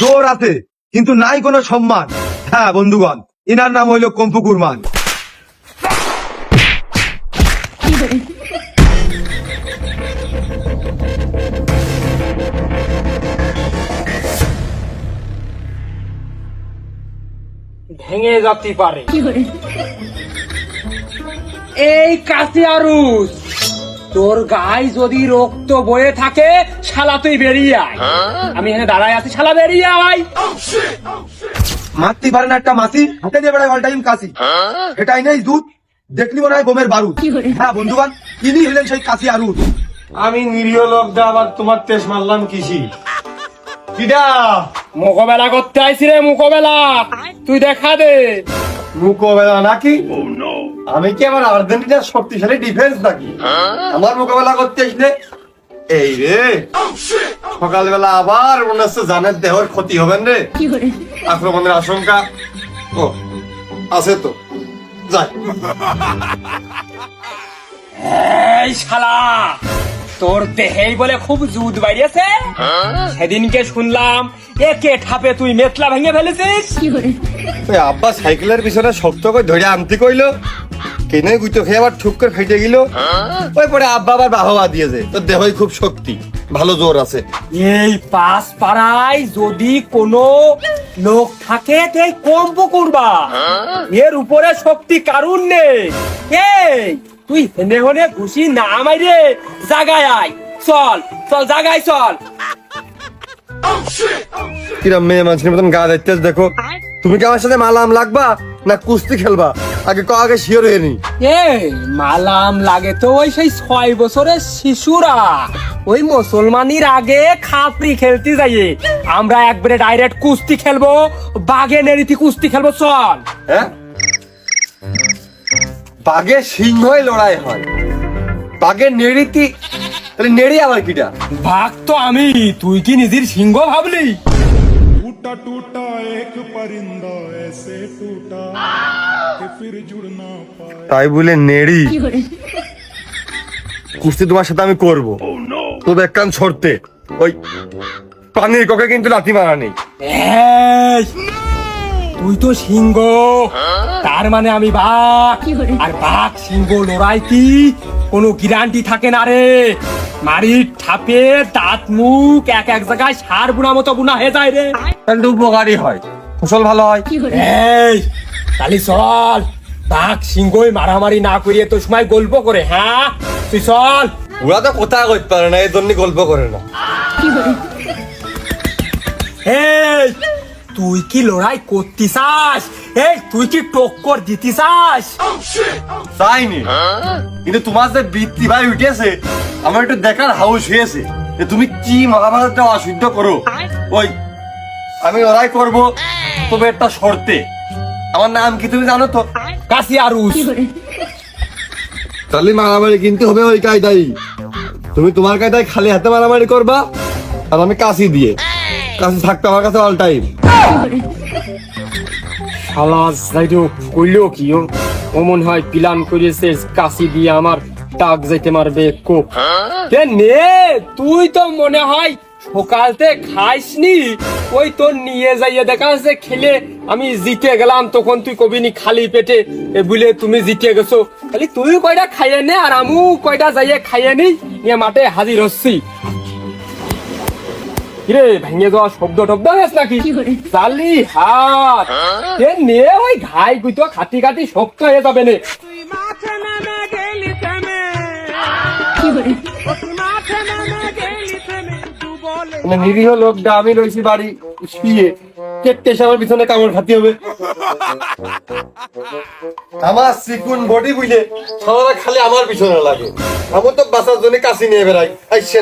জোর আছে কিন্তু নাই কোনো সম্মান। হ্যাঁ বন্ধুগণ, ইনার নাম হইল কম্পু কুরমান। ভেঙে যেতে পারে এই কাতিয়ারুস। তোর গায়ে যদি রক্ত বয়ে থাকে শালা তুই বেরিয়ে আয়। আমি এখানে দাঁড়ায় আছি, শালা বেরিয়ে আয়। মারতে পারে না একটা মাসি, হাতে দিয়ে বেড়ায় অল টাইম কাশি। এটাই নেই দুধ, দেখলি মনে হয় বোমের বারুদ। হ্যাঁ বন্ধুগণ, ইনি হলেন সেই কাশি আরুদ। আমি নিরীহ লোকটা আবার তোমার তেজ মারলাম কিসি? কিডা? মোকাবেলা করতে আইছি রে, মোকাবেলা। তুই দেখা দে। মোকাবেলা নাকি? আমি কি আবার আর্জেন্টিনার শক্তিশালী ডিফেন্স নাকি আমার মোকাবেলা করতে আসলে? এই রে সকালবেলা আবার মনে হচ্ছে জানের দেহের ক্ষতি হবেন রে, আক্রমণের আশঙ্কা ও আছে তো। যাই। এই শালা, তোর দেহেই বলে খুব জুদ বাইরেছে। সেদিনকে শুনলাম একে ঠাপে তুই মেতলা ভেঙে ফেলেছিস। ওই আব্বা সাইকেলের পিছনে শক্ত করে ধরে আনতে কইলো, কেনে গুইতো খেয়ে আবার ঠুক করে ফেটে গেল। ওই পরে আব্বা আবার বাহবা দিয়েছে, তোর দেহই খুব শক্তি, ভালো জোর আছে। এই পাশ পাড়ায় যদি কোনো লোক থাকে তাই কম্প করবা, এর উপরে শক্তি কারুন নেই। এই তুই হেনে হনে ঘুষি না মাইরে জাগায় আয়। চল চল জাগায় চল। কিরম মেয়ে মানুষের মতন গা দেখতে দেখো। তুমি কি আমার সাথে মালাম লাগবা না কুস্তি খেলবা? আগে আগে শিওর হয়ে নি। মালাম লাগে তো ওই সেই 6 বছরের শিশুরা ওই মুসলমানির আগে খাপড়ি খেলতে যাইয়ে। আমরা একবারে ডাইরেক্ট কুস্তি খেলবো, বাঘে নেড়িতি কুস্তি খেলবো। চল। হ্যাঁ, বাঘের সিংহই লড়াই হয়, বাঘের নেড়িতি? তাহলে নেড়ি আবার কিটা? বাঘ তো আমি, তুই কি নিজের সিংহ ভাবলি? टूटा टूटा एक परिंदा ऐसे टूटा कि फिर जुड़ ना पाया। তাই বলে নেড়ি কুস্তি তোমার সাথে আমি করবো, তবে এক কান ছড়তে ওই পানির কোকে কিন্তু লাথি মারা নেই। এই, তুই তো সিংহ, তার মানে আমি বাঘ। আর বাঘ সিংহ লড়াই কি কোনো গ্যারান্টি থাকে না রে। মারির ঠাপে দাঁত মুখ এক এক জায়গায় সার বুনা মতো বুনা হয়ে যায় রে। তাহলে উপকারী হয়, ফসল ভালো হয়। এই তাহলে চল, বাঘ সিংহই মারামারি না করিয়ে তো সময় গল্প করে। হ্যাঁ তুই চল। ওরা তো কথা কইতে পারে না, এই জন্য গল্প করে না। এই তুই কি লড়াই করতে চাস? এই তুই কি টক্কর দিতে চাস? চাইনি, কিন্তু তোমার যে বৃত্তি ভাই উঠেছে আমার একটু দেখার হাউস হয়েছে যে তুমি কি মহাভারতটা অশুদ্ধ করো। ওই আমি লড়াই করব, তবে একটা শর্তে। আমার নাম কি তুমি জানো তো? কাশিয়ারুস। তাহলে মারামারি কিনতে হবে ওই কায়দাই। তুমি তোমার কায়দায় খালি হাতে মারামারি করবা, আর আমি কাশি দিয়ে। কাশি থাকতো আমার কাছে অল টাইম। শালা যাইরো কইলো কি ও মনে হয় প্ল্যান করেছে কাশি দিয়ে আমার টাক যাইতে মারবে কোপ। নে তুই তো মনে হয় সকালতে খাইসনি, ওই তোর নিয়ে যাইয়ে দেখা যাচ্ছে খেলে আমি জিতে গেলাম, তখন তুই কবিনি খালি পেটে বলে তুমি জিতে গেছো। খালি তুই কয়টা খাইয়ে নে আর আমু কয়টা যাইয়ে খাইয়ে নি, নিয়ে মাঠে হাজির হচ্ছি। কিরে ভেঙে যাওয়া শব্দ টব্দ হয়েছে নাকি? চালি হাত নে, ওই ঘাই গুইতো খাটি খাটি শক্ত হয়ে যাবে নে। নিরীহ লোকটা আমি রয়েছি বাড়ি শুয়ে, কেটে এসে আমার পিছনে কামড় খাতি হবে। আমার চিকুন বডি বুঝলে সবাই খালি আমার পিছনে লাগে। আমার তো বাঁচার জন্য কাশি নিয়ে বেড়াই। আইসে